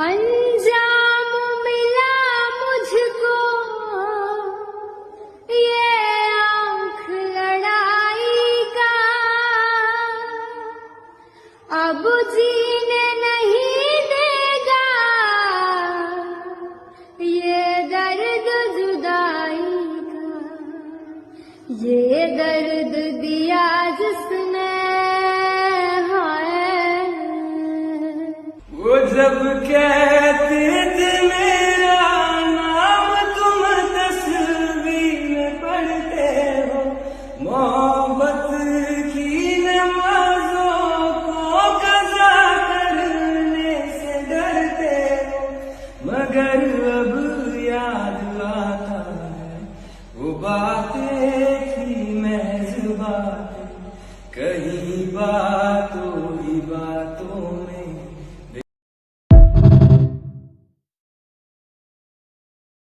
अंजाम मिला मुझको ये आँख लड़ाई का, अब जीने नहीं देगा ये दर्द जुदाई का, ये दर्द दिया जिसने वो जब कह